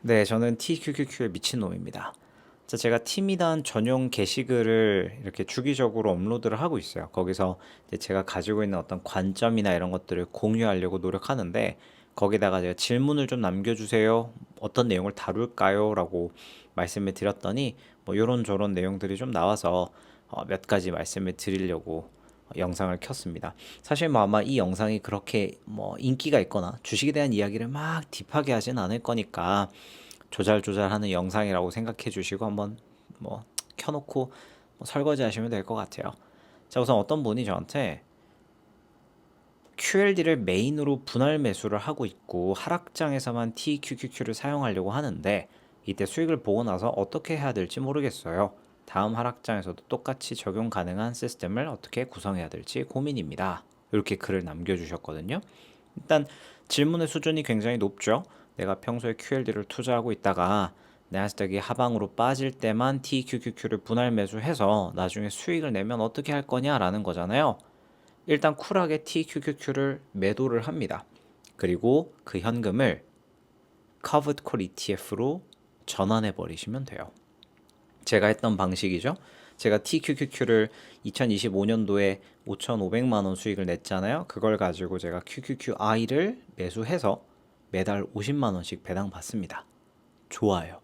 네, 저는 TQQQ에 미친놈입니다. 자, 제가 팀이단 전용 게시글을 이렇게 주기적으로 업로드를 하고 있어요. 거기서 이제 제가 가지고 있는 어떤 관점이나 이런 것들을 공유하려고 노력하는데 거기다가 제가 질문을 좀 남겨주세요. 어떤 내용을 다룰까요? 라고 말씀을 드렸더니 뭐 요런저런 내용들이 좀 나와서 몇 가지 말씀을 드리려고 영상을 켰습니다. 사실 뭐 아마 이 영상이 그렇게 뭐 인기가 있거나 주식에 대한 이야기를 막 딥하게 하진 않을 거니까 조잘조잘하는 영상이라고 생각해 주시고 한번 뭐 켜놓고 뭐 설거지 하시면 될 것 같아요. 자, 우선 어떤 분이 저한테 QLD를 메인으로 분할 매수를 하고 있고 하락장에서만 TQQQ를 사용하려고 하는데 이때 수익을 보고 나서 어떻게 해야 될지 모르겠어요. 다음 하락장에서도 똑같이 적용 가능한 시스템을 어떻게 구성해야 될지 고민입니다. 이렇게 글을 남겨주셨거든요. 일단 질문의 수준이 굉장히 높죠. 내가 평소에 QLD를 투자하고 있다가 나스닥이 하방으로 빠질 때만 TQQQ를 분할 매수해서 나중에 수익을 내면 어떻게 할 거냐라는 거잖아요. 일단 쿨하게 TQQQ를 매도를 합니다. 그리고 그 현금을 Covered Call ETF로 전환해 버리시면 돼요. 제가 했던 방식이죠. 제가 TQQQ를 2025년도에 5,500만 원 수익을 냈잖아요. 그걸 가지고 제가 QQQI를 매수해서 매달 50만 원씩 배당 받습니다. 좋아요.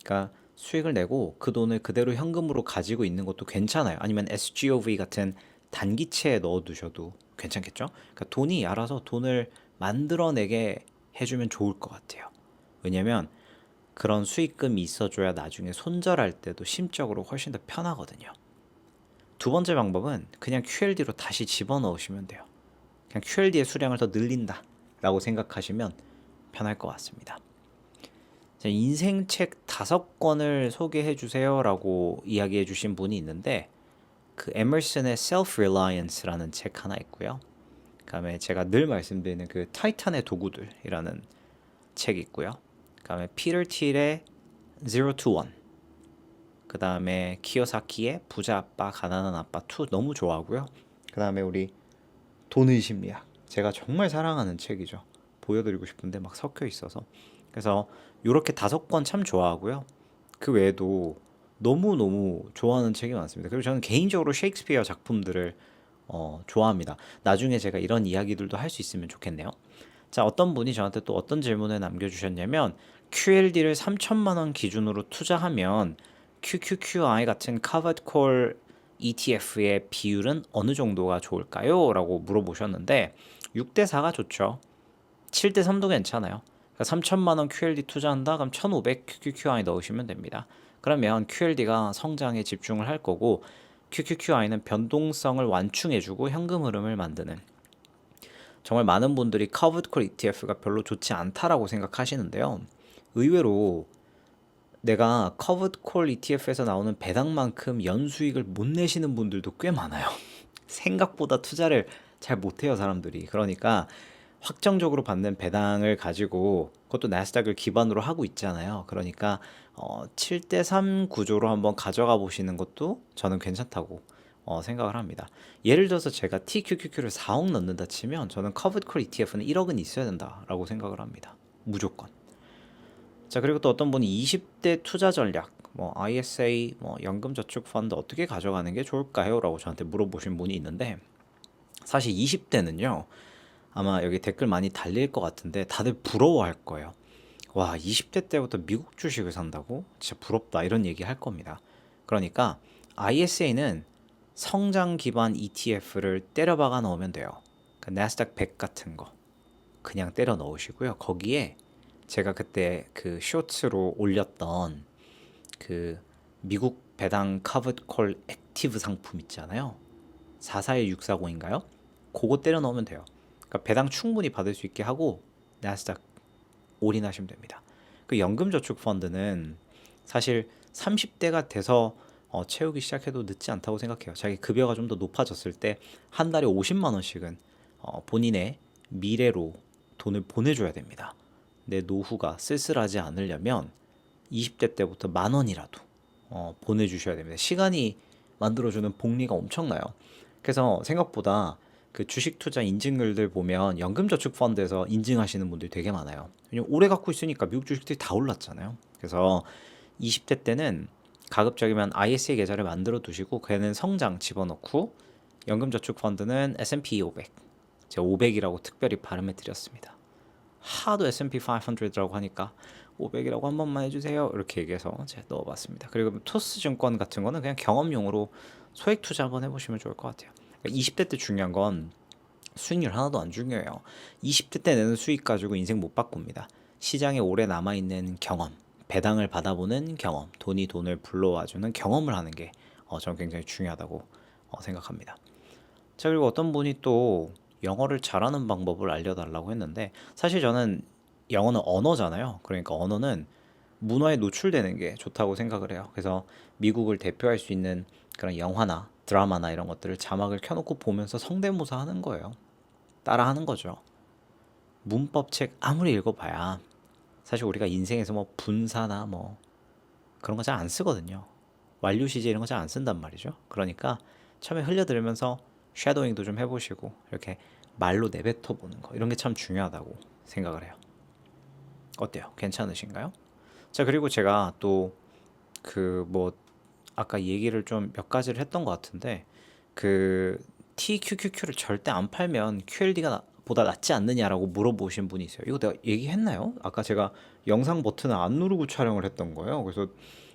그러니까 수익을 내고 그 돈을 그대로 현금으로 가지고 있는 것도 괜찮아요. 아니면 SGOV 같은 단기채에 넣어 두셔도 괜찮겠죠? 그러니까 돈이 알아서 돈을 만들어내게 해주면 좋을 것 같아요. 왜냐면 그런 수익금이 있어줘야 나중에 손절할 때도 심적으로 훨씬 더 편하거든요. 두 번째 방법은 그냥 QLD로 다시 집어넣으시면 돼요. 그냥 QLD의 수량을 더 늘린다 라고 생각하시면 편할 것 같습니다. 인생책 5권을 소개해 주세요 라고 이야기해 주신 분이 있는데 그 에머슨의 Self-Reliance라는 책 하나 있고요. 그 다음에 제가 늘 말씀드리는 그 타이탄의 도구들이라는 책이 있고요. 그 다음에 피터 틸의 Zero to One, 그 다음에 키요사키의 부자 아빠 가난한 아빠 2 너무 좋아하고요. 그 다음에 우리 돈의 심리학, 제가 정말 사랑하는 책이죠. 보여드리고 싶은데 막 섞여 있어서. 그래서 이렇게 5권 참 좋아하고요. 그 외에도 너무너무 좋아하는 책이 많습니다. 그리고 저는 개인적으로 셰익스피어 작품들을 좋아합니다. 나중에 제가 이런 이야기들도 할 수 있으면 좋겠네요. 자, 어떤 분이 저한테 또 어떤 질문을 남겨주셨냐면 QLD를 3천만 원 기준으로 투자하면 QQQI 같은 Covered Call ETF의 비율은 어느 정도가 좋을까요? 라고 물어보셨는데 6대 4가 좋죠. 7대 3도 괜찮아요. 그러니까 3천만 원 QLD 투자한다? 그럼 1,500 QQQI 넣으시면 됩니다. 그러면 QLD가 성장에 집중을 할 거고 QQQI는 변동성을 완충해주고 현금 흐름을 만드는, 정말 많은 분들이 커브드 콜 ETF가 별로 좋지 않다라고 생각하시는데요. 의외로 내가 커브드 콜 ETF에서 나오는 배당만큼 연수익을 못 내시는 분들도 꽤 많아요. 생각보다 투자를 잘 못해요, 사람들이. 그러니까 확정적으로 받는 배당을 가지고 그것도 나스닥을 기반으로 하고 있잖아요. 그러니까 7대 3 구조로 한번 가져가 보시는 것도 저는 괜찮다고 생각을 합니다. 예를 들어서 제가 TQQQ를 4억 넣는다 치면 저는 커브드 콜 ETF는 1억은 있어야 된다라고 생각을 합니다. 무조건. 자, 그리고 또 어떤 분이 20대 투자 전략, 뭐 ISA, 뭐 연금저축 펀드 어떻게 가져가는 게 좋을까요? 라고 저한테 물어보신 분이 있는데 사실 20대는요. 아마 여기 댓글 많이 달릴 것 같은데 다들 부러워할 거예요. 와, 20대 때부터 미국 주식을 산다고? 진짜 부럽다. 이런 얘기 할 겁니다. 그러니까 ISA는 성장 기반 ETF를 때려박아 넣으면 돼요. 그 나스닥 100 같은 거 그냥 때려 넣으시고요. 거기에 제가 그때 그 쇼츠로 올렸던 그 미국 배당 카브드 콜 액티브 상품 있잖아요. 441640인가요? 그거 때려 넣으면 돼요. 그러니까 배당 충분히 받을 수 있게 하고 나스닥 올인하시면 됩니다. 그 연금저축 펀드는 사실 30대가 돼서 채우기 시작해도 늦지 않다고 생각해요. 자기 급여가 좀 더 높아졌을 때 한 달에 50만 원씩은 본인의 미래로 돈을 보내줘야 됩니다. 내 노후가 쓸쓸하지 않으려면 20대 때부터 10,000원이라도 보내주셔야 됩니다. 시간이 만들어주는 복리가 엄청나요. 그래서 생각보다 그 주식 투자 인증글들 보면 연금저축펀드에서 인증하시는 분들이 되게 많아요. 왜냐면 오래 갖고 있으니까 미국 주식들이 다 올랐잖아요. 그래서 20대 때는 가급적이면 ISA 계좌를 만들어 두시고 걔는 성장 집어넣고 연금저축펀드는 S&P 500, 제가 500이라고 특별히 발음해 드렸습니다. 하도 S&P 500라고 하니까 500이라고 한 번만 해주세요 이렇게 얘기해서 제가 넣어봤습니다. 그리고 토스 증권 같은 거는 그냥 경험용으로 소액 투자 한번 해보시면 좋을 것 같아요. 20대 때 중요한 건 수익률 하나도 안 중요해요. 20대 때 내는 수익 가지고 인생 못 바꿉니다. 시장에 오래 남아있는 경험, 배당을 받아보는 경험, 돈이 돈을 불러와주는 경험을 하는 게 저는 굉장히 중요하다고 생각합니다. 자, 그리고 어떤 분이 또 영어를 잘하는 방법을 알려달라고 했는데 사실 저는 영어는 언어잖아요. 그러니까 언어는 문화에 노출되는 게 좋다고 생각을 해요. 그래서 미국을 대표할 수 있는 그런 영화나 드라마나 이런 것들을 자막을 켜놓고 보면서 성대모사 하는 거예요. 따라 하는 거죠. 문법책 아무리 읽어봐야 사실 우리가 인생에서 뭐 분사나 뭐 그런 거 잘 안 쓰거든요. 완료 시제 이런 거 잘 안 쓴단 말이죠. 그러니까 처음에 흘려들으면서 쉐도잉도 좀 해보시고 이렇게 말로 내뱉어 보는 거 이런 게 참 중요하다고 생각을 해요. 어때요? 괜찮으신가요? 자, 그리고 제가 또 그 뭐 아까 얘기를 좀 몇 가지를 했던 것 같은데 그 TQQQ를 절대 안 팔면 QLD가 보다 낫지 않느냐라고 물어보신 분이 있어요. 이거 내가 얘기했나요? 아까 제가 영상 버튼을 안 누르고 촬영을 했던 거예요. 그래서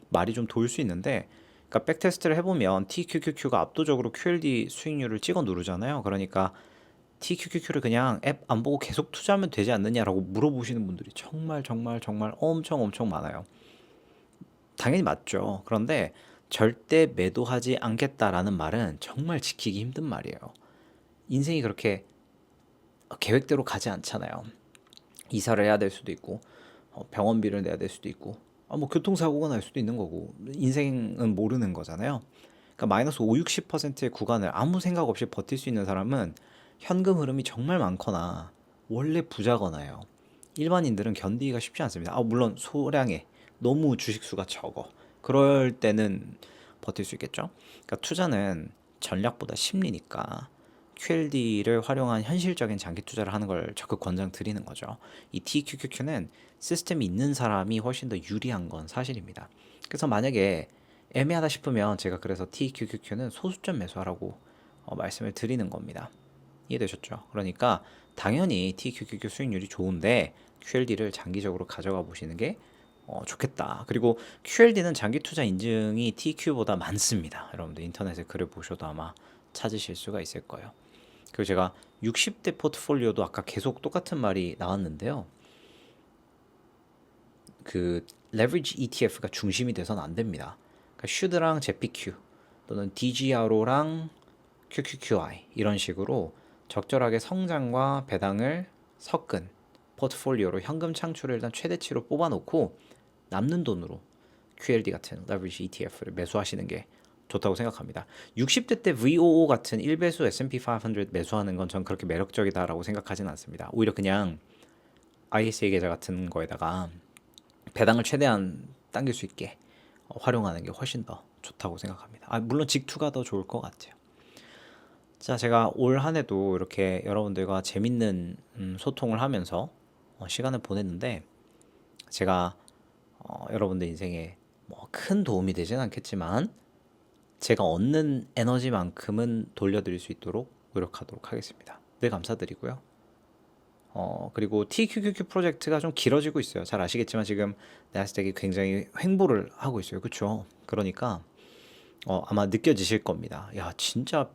말이 좀 돌 수 있는데 그러니까 백테스트를 해보면 TQQQ가 압도적으로 QLD 수익률을 찍어 누르잖아요. 그러니까 TQQQ를 그냥 앱 안 보고 계속 투자하면 되지 않느냐라고 물어보시는 분들이 정말 정말 정말 엄청 많아요. 당연히 맞죠. 그런데 절대 매도하지 않겠다라는 말은 정말 지키기 힘든 말이에요. 인생이 그렇게 계획대로 가지 않잖아요. 이사를 해야 될 수도 있고 병원비를 내야 될 수도 있고 뭐 교통사고가 날 수도 있는 거고 인생은 모르는 거잖아요. 그러니까 마이너스 5, 60%의 구간을 아무 생각 없이 버틸 수 있는 사람은 현금 흐름이 정말 많거나 원래 부자거나요. 일반인들은 견디기가 쉽지 않습니다. 물론 소량의 너무 주식수가 적어. 그럴 때는 버틸 수 있겠죠. 그러니까 투자는 전략보다 심리니까 QLD를 활용한 현실적인 장기 투자를 하는 걸 적극 권장드리는 거죠. 이 TQQQ는 시스템이 있는 사람이 훨씬 더 유리한 건 사실입니다. 그래서 만약에 애매하다 싶으면 제가 그래서 TQQQ는 소수점 매수하라고 말씀을 드리는 겁니다. 이해되셨죠? 그러니까 당연히 TQQQ 수익률이 좋은데 QLD를 장기적으로 가져가 보시는 게 좋겠다. 그리고 QLD는 장기 투자 인증이 TQ보다 많습니다. 여러분들 인터넷에 글을 보셔도 아마 찾으실 수가 있을 거예요. 그리고 제가 60대 포트폴리오도 아까 계속 똑같은 말이 나왔는데요. 그 레버리지 ETF가 중심이 돼서는 안 됩니다. 그러니까 슈드랑 JPQ 또는 DGRO랑 QQQI 이런 식으로 적절하게 성장과 배당을 섞은 포트폴리오로 현금 창출을 일단 최대치로 뽑아놓고 남는 돈으로 QLD 같은 leverage ETF를 매수하시는 게 좋다고 생각합니다. 60대 때 VOO 같은 1배수 S&P 500 매수하는 건 전 그렇게 매력적이다라고 생각하진 않습니다. 오히려 그냥 ISA 계좌 같은 거에다가 배당을 최대한 당길 수 있게 활용하는 게 훨씬 더 좋다고 생각합니다. 물론 직투가 더 좋을 것 같아요. 자, 제가 올 한 해도 이렇게 여러분들과 재밌는 소통을 하면서 시간을 보냈는데 제가 여러분들 인생에 뭐 큰 도움이 되진 않겠지만 제가 얻는 에너지만큼은 돌려드릴 수 있도록 노력하도록 하겠습니다. 늘 감사드리고요. 그리고 TQQQ 프로젝트가 좀 길어지고 있어요. 잘 아시겠지만 지금 나스닥이 굉장히 횡보를 하고 있어요. 그렇죠? 그러니까 아마 느껴지실 겁니다. 야, 진짜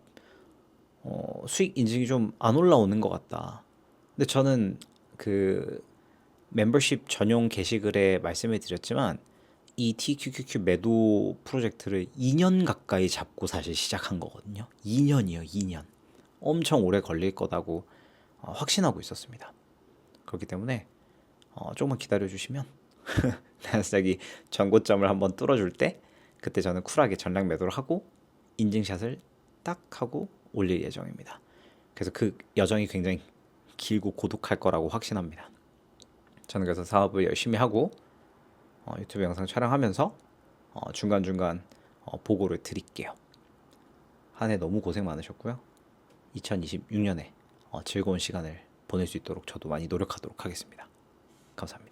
수익 인증이 좀 안 올라오는 것 같다. 근데 저는 그 멤버십 전용 게시글에 말씀을 드렸지만 이 TQQQ 매도 프로젝트를 2년 가까이 잡고 사실 시작한 거거든요. 2년이요, 2년. 엄청 오래 걸릴 거다고 확신하고 있었습니다. 그렇기 때문에 조금만 기다려 주시면 나스닥이 전고점을 한번 뚫어줄 때 그때 저는 쿨하게 전량 매도를 하고 인증샷을 딱 하고 올릴 예정입니다. 그래서 그 여정이 굉장히 길고 고독할 거라고 확신합니다. 저는 그래서 사업을 열심히 하고 유튜브 영상 촬영하면서 중간중간 보고를 드릴게요. 한 해 너무 고생 많으셨고요. 2026년에 즐거운 시간을 보낼 수 있도록 저도 많이 노력하도록 하겠습니다. 감사합니다.